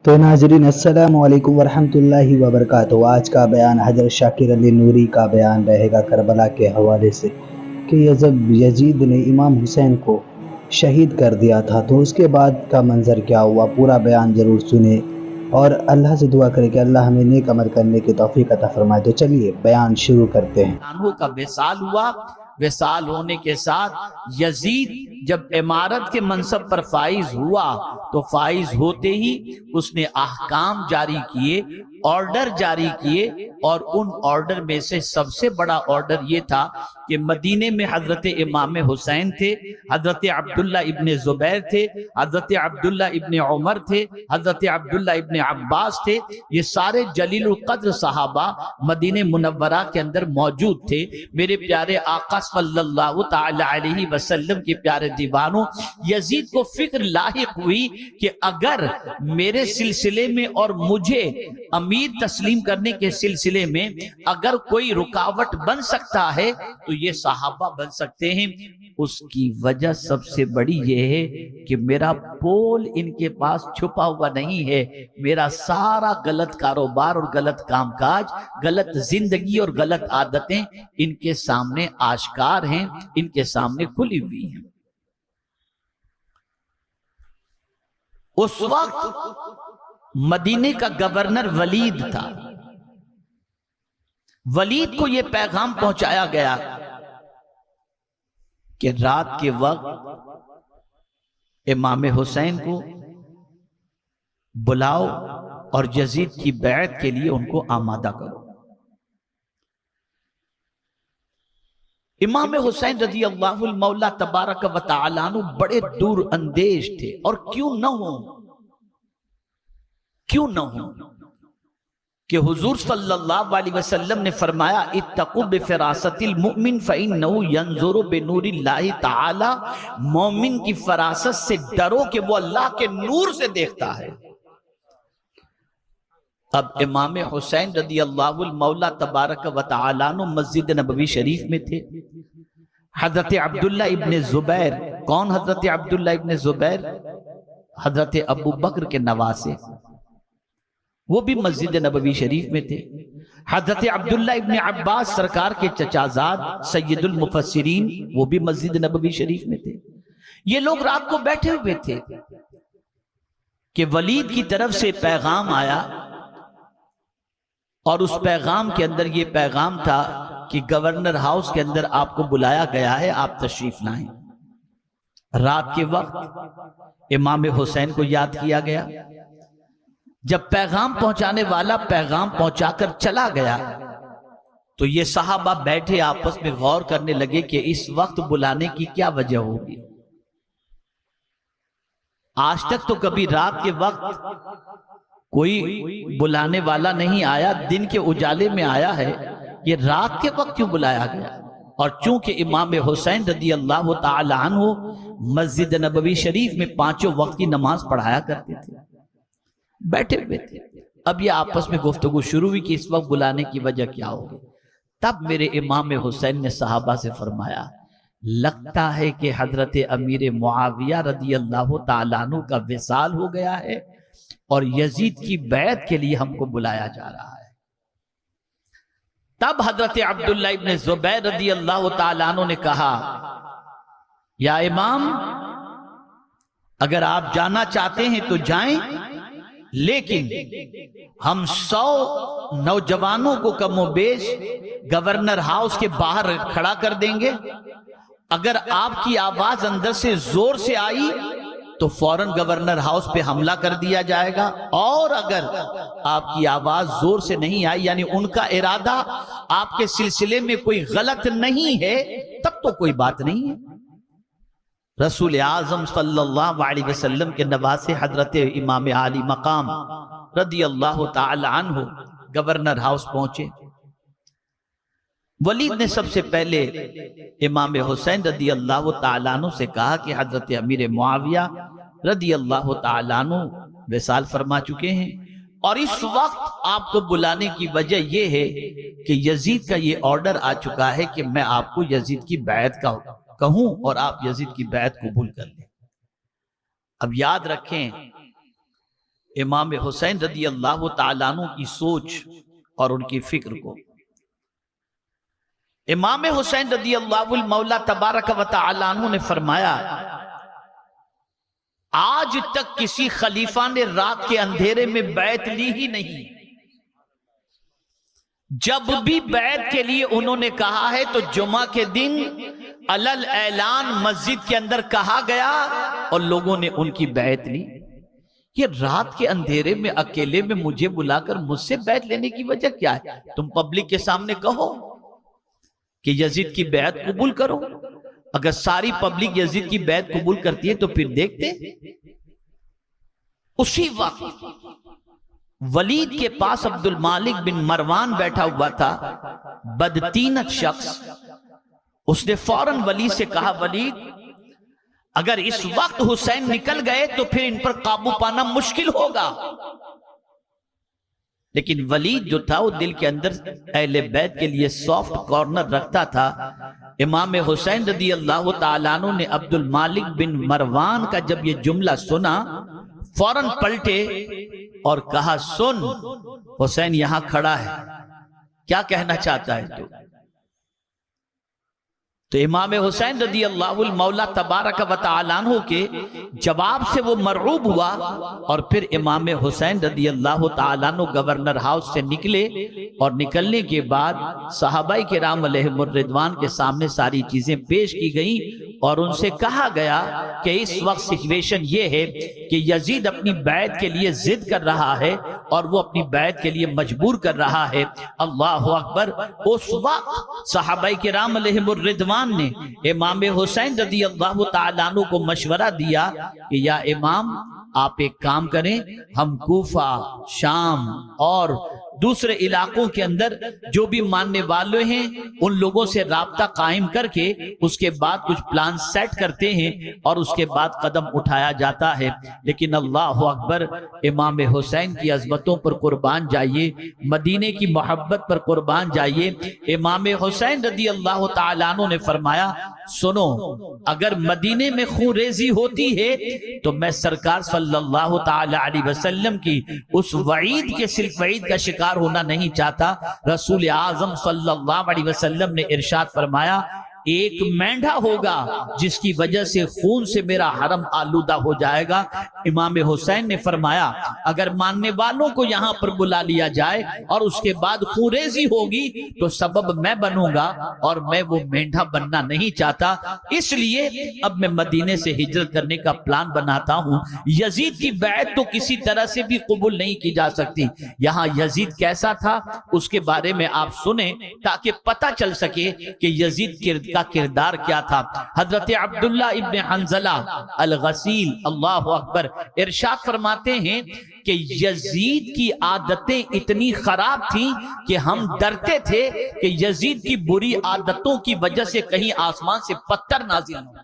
तो नाजरीन अस्सलामु अलैकुम वरहमतुल्लाहि वबरकातुहू। आज का बयान हज़रत शाकिर अली नूरी का बयान रहेगा करबला के हवाले से कि जब यजीद ने इमाम हुसैन को शहीद कर दिया था तो उसके बाद का मंज़र क्या हुआ, पूरा बयान ज़रूर सुने और अल्लाह से दुआ करें कि अल्लाह हमें नेक अमल करने की तौफीक अता फरमाए। तो चलिए बयान शुरू करते हैं। अनहु का विसाल हुआ। विसाल होने के साथ यजीद जब इमारत के मनसब पर फाइज हुआ तो फाइज होते ही उसने अहकाम जारी किए, ऑर्डर जारी किए, और उन ऑर्डर में से सबसे बड़ा ऑर्डर ये था कि मदीने में हजरत इमाम हुसैन थे, हजरत अब्दुल्ला इब्ने जुबैर थे, हजरत अब्दुल्ला इब्ने उमर थे, हजरत अब्दुल्ला इब्ने अब्बास थे। ये सारे जलीलुल कद्र सहाबा मदीने मुनव्वरा के अंदर मौजूद थे। मेरे प्यारे आका सल्लल्लाहु ताला अलैहि वसल्लम के प्यारे दीवानों, यजीद को फिक्र लाहिक हुई कि अगर मेरे सिलसिले में और मुझे अमीर तस्लीम करने के सिलसिले में अगर कोई रुकावट बन सकता है तो ये सहाबा बन सकते हैं। उसकी वजह सबसे बड़ी ये है कि मेरा पोल इनके पास छुपा हुआ नहीं है। मेरा सारा गलत कारोबार और गलत कामकाज, गलत जिंदगी और गलत आदतें इनके सामने आश्कार हैं, इनके सामने खुली हुई हैं। उस वक्त मदीने का गवर्नर वलीद था। वलीद को यह पैगाम पहुंचाया गया कि रात के वक्त इमाम हुसैन को बुलाओ और यजीद की बैत के लिए उनको आमादा करो। इमाम हुसैन रज़ी अल्लाहुल मौला तबारक व तआला अन्हु बड़े दूर अंदेश थे। और क्यों न हो कि हुजूर सल्लल्लाहु अलैहि वसल्लम ने फरमाया, इत्तक़ु बिफ़िरासतिल मुमिन फ़इन्नहु यंज़ुरु बिनूरिल्लाहि तआला। मोमिन की फरासत से डरो कि वो अल्लाह के नूर से देखता है। अब इमाम हुसैन रज़ी अल्लाहुल मौला तबारक व तआला अन्हु मस्जिद नबवी शरीफ में थे। हजरत अब्दुल्ला इब्ने जुबैर, कौन हजरत अब्दुल्ला इब्ने जुबैर? हजरत अबू बकर के नवासे, वो भी मस्जिद नबवी शरीफ में थे। हजरत अब्दुल्ला इब्ने अब्बास सरकार के चचाजाद सैयदुल मुफस्सिरीन, वो भी मस्जिद नबवी शरीफ में थे। ये लोग रात को बैठे हुए थे कि वलीद की तरफ से पैगाम आया और उस पैगाम के अंदर ये पैगाम था कि गवर्नर हाउस के अंदर आपको बुलाया गया है, आप तशरीफ लाएं। रात के वक्त इमाम हुसैन को याद किया गया। जब पैगाम पहुंचाने वाला पैगाम पहुंचाकर चला गया तो ये सहाबा बैठे आपस में गौर करने लगे कि इस वक्त बुलाने की क्या वजह होगी। आज तक तो कभी रात के वक्त कोई बुलाने वाला नहीं आया, दिन के उजाले में आया है। ये रात के वक्त क्यों बुलाया गया? और चूंकि इमाम हुसैन रज़ी अल्लाह तआला अन्हु मस्जिद नबवी शरीफ में पांचों वक्त की नमाज पढ़ाया करते थे, बैठे हुए थे। अब ये आपस में गुफ्तगू शुरू हुई कि इस वक्त बुलाने की वजह क्या होगी। तब मेरे इमाम हुसैन ने सहाबा से फरमाया, लगता है कि हजरत अमीर मुआविया रज़ी अल्लाह तआला अन्हु का विसाल हो गया है और यजीद की बैत के लिए हमको बुलाया जा रहा है। तब हजरत अब्दुल्ला इब्ने जुबैर रज़ी अल्लाह तआला अन्हु ने कहा, या इमाम, अगर आप जाना चाहते हैं तो जाएं, लेकिन हम 100 नौजवानों को कमोबेश गवर्नर हाउस के बाहर खड़ा कर देंगे। अगर आपकी आवाज अंदर से जोर से आई तो फौरन गवर्नर हाउस पे हमला कर दिया जाएगा, और अगर आपकी आवाज जोर से नहीं आई, यानी उनका इरादा आपके सिलसिले में कोई गलत नहीं है, तब तो कोई बात नहीं है। रसूल आजम सल्लल्लाहु अलैहि वसल्लम के नवासे हजरत इमाम आली मकाम रज़ी अल्लाह तआला अन्हु गवर्नर हाउस पहुंचे। वलीद ने सबसे पहले इमाम हुसैन रज़ी अल्लाह तआला अन्हु से कहा कि हजरत अमीर मुआविया रज़ी अल्लाह तआला अन्हु विसाल फरमा चुके हैं और इस वक्त आपको बुलाने की वजह यह है कि यजीद का ये ऑर्डर आ चुका है कि मैं आपको यजीद की बैत का कहूं और आप यजीद की बैत कबूल कर लें। अब याद रखें, इमाम हुसैन रदी अल्लाह ताला अन्हु की सोच और उनकी फिक्र को। इमाम हुसैन रदी अल्लाह मौला तबारक व तआला अन्हु ने फरमाया, आज तक किसी खलीफा ने रात के अंधेरे में बैत ली ही नहीं। जब भी बैत के लिए उन्होंने कहा है तो जुमा के दिन अलल ऐलान मस्जिद के अंदर कहा गया और लोगों ने उनकी बैत ली। ये रात के अंधेरे में अकेले में मुझे बुलाकर मुझसे बैत लेने की वजह क्या है? तुम पब्लिक के सामने कहो कि यजीद की बैत कबूल करो। अगर सारी पब्लिक यजीद की बैत कबूल करती है तो फिर देखते। उसी वक्त वलीद के पास अब्दुल मालिक बिन मरवान बैठा हुआ था, बदतीनत शख्स। उसने फौरन वलीद से कहा, वलीद अगर इस वक्त हुसैन निकल गए तो फिर इन पर काबू पाना मुश्किल होगा। लेकिन वलीद जो था वो दिल के अंदर अहले बैत के लिए सॉफ्ट कॉर्नर रखता था। इमाम हुसैन रदी अल्लाह ताला अन्हु ने अब्दुल मालिक बिन मरवान का जब ये जुमला सुना, फौरन पलटे और कहा, सुन हुसैन यहां खड़ा है, क्या कहना चाहता है तू? तो इमाम हुसैन रदी अल्लाह मौला तबारक व तआला अन्हु के जवाब से वो मरऊब हुआ और फिर इमाम हुसैन रदी अल्लाह तआला अन्हु गवर्नर हाउस से निकले और निकलने के बाद सहाबाई किराम अलैहिमुर रिदवान के सामने सारी चीजें पेश की गई और उनसे कहा गया कि इस वक्त सिचुएशन ये है कि यजीद अपनी बैत के लिए जिद कर रहा है और वो अपनी बैत के लिए मजबूर कर रहा है। अल्लाह अकबर। उस वक्त सहाबाई किराम अलैहिमुर रिदवान ने इमाम हुसैन रदी अल्लाह ताला अन्हु को मशवरा दिया कि या इमाम आप एक काम करें, हम कूफा, शाम और दूसरे इलाकों के अंदर जो भी मानने वाले हैं उन लोगों से राब्ता कायम करके उसके बाद कुछ प्लान सेट करते हैं और उसके बाद कदम उठाया जाता है। लेकिन अल्लाह अकबर, इमाम हुसैन की अज़मतों पर कुर्बान जाइए, मदीने की मोहब्बत पर कुर्बान जाइए। इमाम हुसैन रदी अल्लाह ताला अन्हु ने फरमाया, सुनो अगर मदीने में खून रेजी होती है तो मैं सरकार सल्लल्लाहु ताला अलैहि वसल्लम की उस वईद के सिर्फ वईद का शिकार होना नहीं चाहता। रसूल आजम सल्लल्लाहु अलैहि वसल्लम ने इरशाद फरमाया, एक मेंढा होगा जिसकी वजह से खून से मेरा हरम आलूदा हो जाएगा। इमाम हुसैन ने फरमाया, अगर मानने वालों को यहाँ पर बुला लिया जाए और उसके बाद खूरेजी होगी तो सबब मैं बनूंगा और मैं वो मेंढा बनना नहीं चाहता। इसलिए अब मैं मदीने से हिजरत करने का प्लान बनाता हूँ। यजीद की बैत तो किसी तरह से भी कबूल नहीं की जा सकती। यहाँ यजीद कैसा था उसके बारे में आप सुने ताकि पता चल सके कि यजीद का किरदार क्या था। हजरत अब्दुल्ला इब्न हंजला अल-गसील अल्लाहु अकबर इरशाद फरमाते हैं कि यजीद की आदतें इतनी खराब थी कि हम डरते थे कि यजीद की बुरी आदतों की वजह से कहीं आसमान से पत्थर नाजिल हो।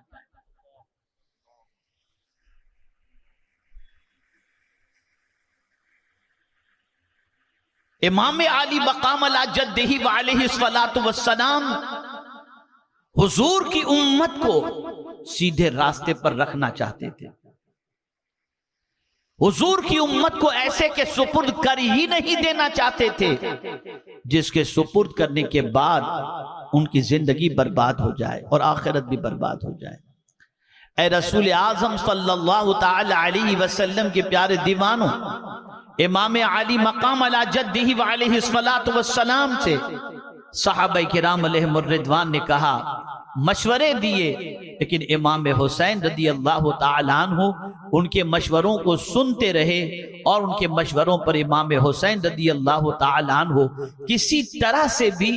इमाम आली मकाम अला जद्दिही व अलैहि सलातु वस्सलाम हुजूर की उम्मत को सीधे रास्ते पर रखना चाहते थे। हुजूर की उम्मत को ऐसे के सुपुर्द कर ही नहीं देना चाहते थे जिसके सुपुर्द करने के बाद उनकी जिंदगी बर्बाद हो जाए और आखिरत भी बर्बाद हो जाए। ऐ रसूल आजम सल्लल्लाहु ताला अलैहि वसल्लम के प्यारे दीवानों, इमाम आली मकाम अला जद्दिही व अलैहि सलातु वस्सलाम से सहाबाए किराम अलैहिमुर रिदवान ने कहा, मशवरे दिए, लेकिन इमाम हुसैन रदी अल्लाह ताला अन्हु उनके मशवरों को सुनते रहे और उनके मशवरों पर इमाम हुसैन रदी अल्लाह ताला अन्हु किसी तरह से भी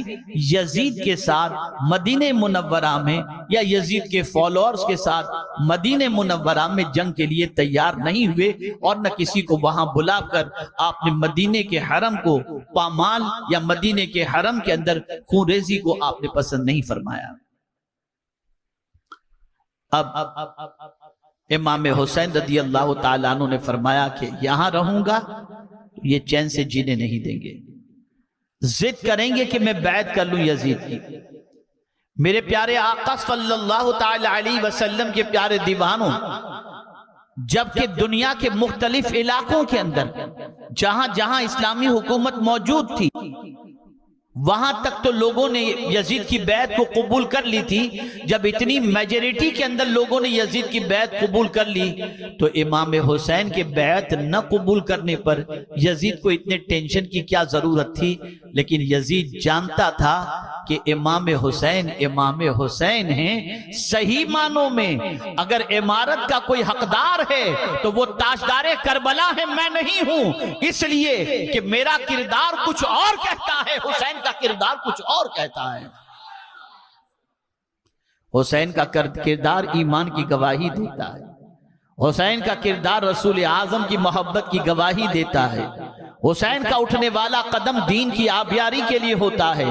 यजीद के साथ मदीने मुनव्वरा में या यजीद के फॉलोअर्स के साथ मदीने मुनव्वरा में जंग के लिए तैयार नहीं हुए और न किसी को वहां बुलाकर आपने मदीने के हरम को पामाल या मदीने के हरम के अंदर खूनरेजी को आपने पसंद नहीं फरमाया। अब इमाम हुसैन रदी अल्लाह ताला अन्हु ने फरमाया कि यहां रहूंगा तो ये चैन से जीने नहीं देंगे, जिद करेंगे कि मैं बैत कर लूं यजीद की। मेरे प्यारे आका सल्लल्लाहु ताला अलैहि वसल्लम के प्यारे दीवानों, जबकि दुनिया के मुख्तलिफ इलाकों के अंदर जहां जहां इस्लामी हुकूमत मौजूद थी वहां तक तो लोगों ने यजीद की बैत को कबूल कर ली थी। जब इतनी मेजॉरिटी के अंदर लोगों ने यजीद की बैत कबूल कर ली तो इमाम हुसैन के बैत न कबूल करने पर यजीद को इतने टेंशन की क्या जरूरत थी। लेकिन यजीद जानता था कि इमाम हुसैन हैं। सही मानों में अगर इमारत का कोई हकदार है तो वो ताजदारे करबला है, मैं नहीं हूं। इसलिए कि मेरा किरदार कुछ और कहता है, हुसैन का किरदार कुछ और कहता है। हुसैन का किरदार ईमान की गवाही देता है। हुसैन का किरदार रसूल आजम की मोहब्बत की गवाही देता है। हुसैन का उठने वाला कदम दीन की आबियारी के लिए होता है।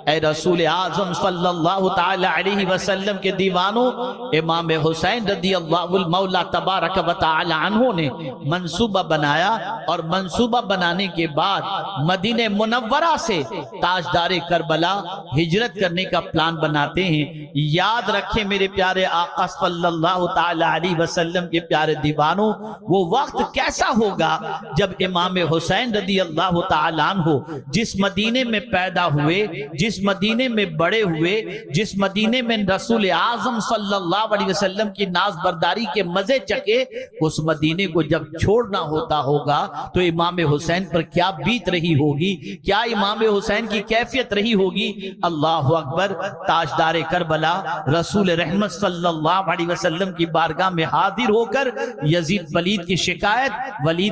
ऐ रसूल आजम सल्लल्लाहु ताला अलैहि वसल्लम के दीवानों, इमाम हुसैन रदियल्लाहु मौला तबारक व तआला अन्हु ने मंसूबा बनाया और मंसूबा बनाने के बाद मदीने मुनव्वरा से ताजदारे करबला हिजरत करने का प्लान बनाते हैं। याद रखें मेरे प्यारे आका सल्लल्लाहु ताला अलैहि वसल्लम के प्यारे दीवानों, वो वक्त कैसा होगा जब इमाम हुसैन रदियल्लाहु ताला अन्हु जिस मदीने में पैदा हुए, जिस मदीने में बड़े हुए, जिस मदीने में रसूल आजम सल्लल्लाहु अलैहि वसल्लम की नाज़बरदारी के मजे चखे, उस मदीने को जब छोड़ना होता होगा तो इमाम हुसैन पर क्या बीत रही होगी, क्या इमाम हुसैन की कैफियत रही होगी। अल्लाह अकबर। ताजदारे करबला रसूल रहमत सल्लल्लाहु अलैहि वसल्लम की बारगाह में हाजिर होकर यजीद वलीद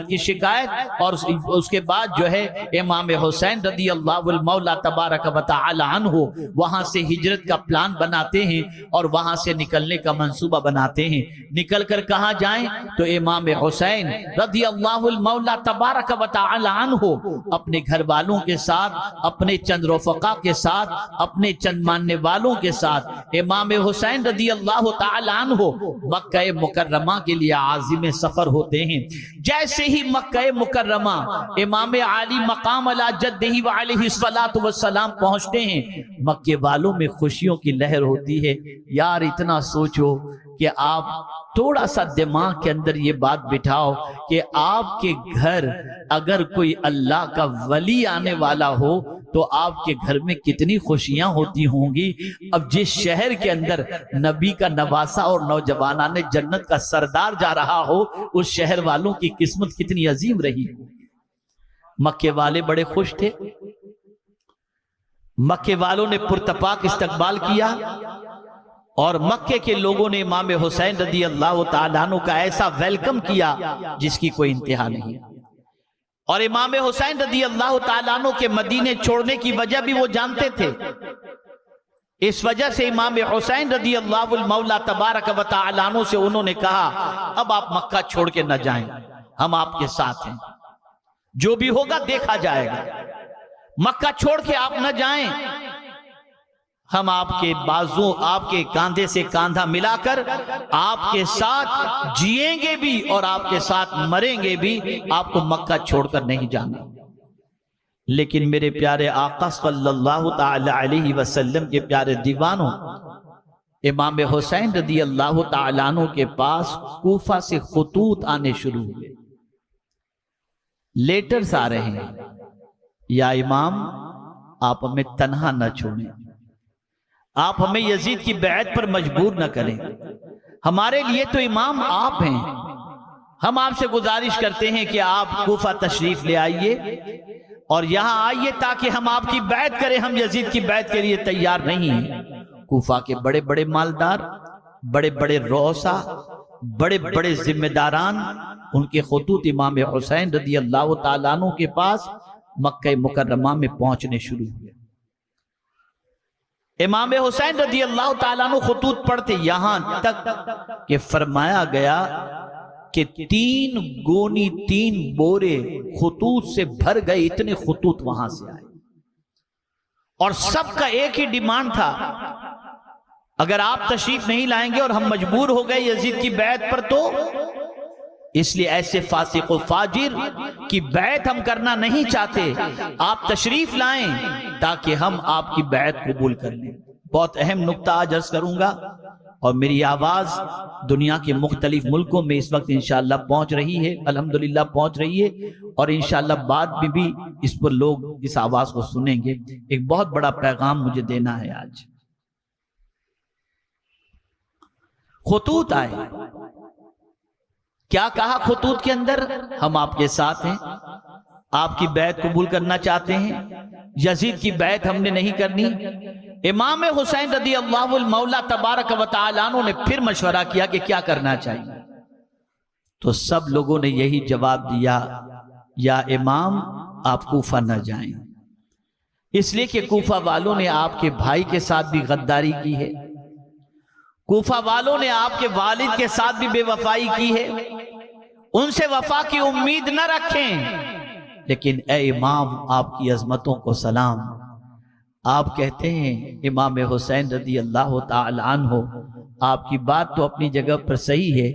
की शिकायत और उसके बाद जो है इमाम हुसैन रदियल्लाहु मौला तबारक व तआला अन्हु वहां से हिजरत का प्लान बनाते हैं और वहां से निकलने का मंसूबा बनाते हैं। निकल कर कहां जाएं तो इमाम हुसैन रदियल्लाहु मौला तबारक व तआला अन्हु अपने घर वालों के साथ, अपने चंद रफ़क़ा के साथ, अपने चंद मानने वालों के साथ इमाम हुसैन रदियल्लाहु तआला अन्हु मक्का मुकर्रमा के लिए आज़िम सफर होते हैं। जैसे ही मक्का मुकर्रमा इमाम आली मकाम अला जद्दिही व अलैहि सलातु व सलाम पहुंचते हैं, मक्के वालों में खुशियों की लहर होती है। यार इतना सोचो कि आप थोड़ा सा दिमाग के अंदर ये बात बिठाओ कि आपके घर अगर कोई अल्लाह का वली आने वाला हो तो आपके घर में कितनी खुशियां होती होंगी। अब जिस शहर के अंदर नबी का नवासा और नौजवाना ने जन्नत का सरदार जा रहा हो, उस शहर वालों की किस्मत कितनी अजीम रही। मक्के वाले बड़े खुश थे। मक्के वालों ने पुरतपाक इस्तकबाल किया और मक्के के लोगों ने इमाम हुसैन रदियल्लाहु ताला अन्हु का ऐसा वेलकम किया जिसकी कोई इंतहा नहीं। और इमाम हुसैन रदियल्लाहु ताला अन्हु के मदीने छोड़ने की वजह भी वो जानते थे। इस वजह से इमाम हुसैन रदियल्लाहु मौला तबारक व तआला अन्हु से उन्होंने कहा, अब आप मक्का छोड़ के न जाएं, हम आपके साथ हैं, जो भी होगा देखा जाएगा। मक्का छोड़ के आप न जाएं, हम आपके बाजू, आपके कांधे से कांधा मिलाकर आपके साथ जिएंगे भी और आपके साथ मरेंगे भी, आपको मक्का छोड़कर नहीं जाना। लेकिन मेरे प्यारे आका सल्लल्लाहु ताला अलैहि वसल्लम के प्यारे दीवानों, इमाम हुसैन रदियल्लाहु ताला अन्हु के पास कूफा से खुतूत आने शुरू हुए। लेटर्स आ रहे हैं, या इमाम आप हमें तन्हा न छोड़ें, आप हमें यजीद की बैत पर मजबूर न करें, हमारे लिए तो इमाम आप हैं। हम आपसे गुजारिश करते हैं कि आप कूफा तशरीफ ले आइए और यहां आइए ताकि हम आपकी बैत करें। हम यजीद की बैत के लिए तैयार नहीं हैं। कूफा के बड़े बड़े मालदार, बड़े बड़े रोसा, बड़े बड़े जिम्मेदारान, उनके खुतूत इमाम हुसैन रदियल्लाहु ताला अन्हु के पास मक्का मुकर्रमा में पहुंचने शुरू हुए। इमाम हुसैन रदियल्लाहु ताला अन्हु खुतूत पढ़ते यहां तक कि फरमाया गया कि 3 गोनी 3 बोरे खुतूत से भर गए। इतने खुतूत वहां से आए और सबका एक ही डिमांड था, अगर आप तशरीफ नहीं लाएंगे और हम मजबूर हो गए यजीद की बैत पर तो, इसलिए ऐसे फासिक व फाजिर की बैत हम करना नहीं चाहते। आप तशरीफ लाएं ताकि हम आपकी बैत कबूल कर लें। बहुत अहम नुक्ता आज अर्ज करूंगा और मेरी आवाज़ दुनिया के मुख्तलिफ मुल्कों में इस वक्त इंशाअल्लाह पहुंच रही है, अल्हम्दुलिल्लाह पहुंच रही है, और इंशाअल्लाह बाद में भी इस पर लोग इस आवाज़ को सुनेंगे। एक बहुत बड़ा पैगाम मुझे देना है आज। खुतूत आए, क्या कहा खुतूत के अंदर? हम आपके साथ हैं, आपकी बैत कबूल करना चाहते हैं, यजीद की बैत हमने नहीं करनी। इमाम हुसैन रदी अल्लाहुल मौला तबारक व तआला ने फिर मशवरा किया कि क्या करना चाहिए, तो सब लोगों ने यही जवाब दिया, या इमाम आप कूफा न जाएं, इसलिए कि कूफा वालों ने आपके भाई के साथ भी गद्दारी की है, कूफा वालों ने आपके वालिद के साथ भी बेवफाई की है, उनसे वफा की उम्मीद न रखें। लेकिन ए इमाम, आपकी अजमतों को सलाम। आप कहते हैं इमाम हुसैन रदी अल्लाह ताला अन्हो, आपकी बात तो अपनी जगह पर सही है,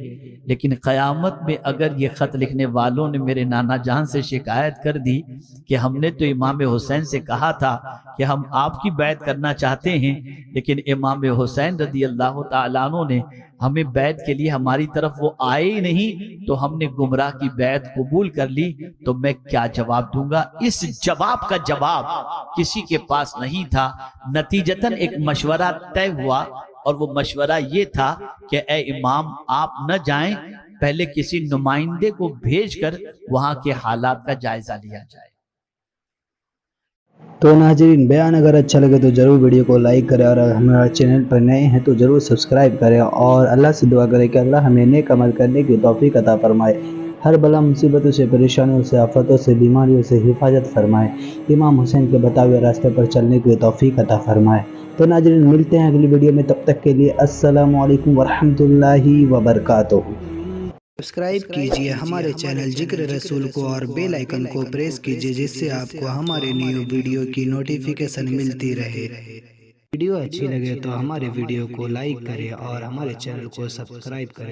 लेकिन क़यामत में अगर ये ख़त लिखने वालों ने मेरे नाना जान से शिकायत कर दी कि हमने तो इमाम हुसैन से कहा था कि हम आपकी बैत करना चाहते हैं, लेकिन इमाम हुसैन रदी अल्लाह ताला अन्हो ने हमें बैत के लिए हमारी तरफ वो आए ही नहीं, तो हमने गुमराह की बैत कबूल कर ली, तो मैं क्या जवाब दूंगा? इस जवाब का जवाब किसी के पास नहीं था। नतीजतन एक मशवरा तय हुआ, और वो मशवरा ये था कि ए इमाम आप न जाएं, पहले किसी नुमाइंदे को भेजकर वहां के हालात का जायजा लिया जाए। तो नाज़रीन, बयान अगर अच्छा लगे तो ज़रूर वीडियो को लाइक करें, और अगर हमारे चैनल पर नए हैं तो ज़रूर सब्सक्राइब करें, और अल्लाह से दुआ करें कि अल्लाह हमें नेक अमल करने की तौफीक अता फरमाए, हर बला मुसीबतों से, परेशानियों से, आफतों से, बीमारियों से हिफाजत फरमाए, इमाम हुसैन के बताए हुए रास्ते पर चलने की तौफीक अता फरमाए। तो नाज़रीन, मिलते हैं अगली वीडियो में, तब तक के लिए अस्सलामु अलैकुम वरहमतुल्लाहि वबरकातुहू। सब्सक्राइब कीजिए हमारे चैनल जिक्र रसूल को और बेल आइकन को प्रेस कीजिए, जिससे आपको हमारे न्यू वीडियो की नोटिफिकेशन मिलती रहे। वीडियो अच्छी लगे तो हमारे वीडियो को लाइक करें और हमारे चैनल को सब्सक्राइब करें।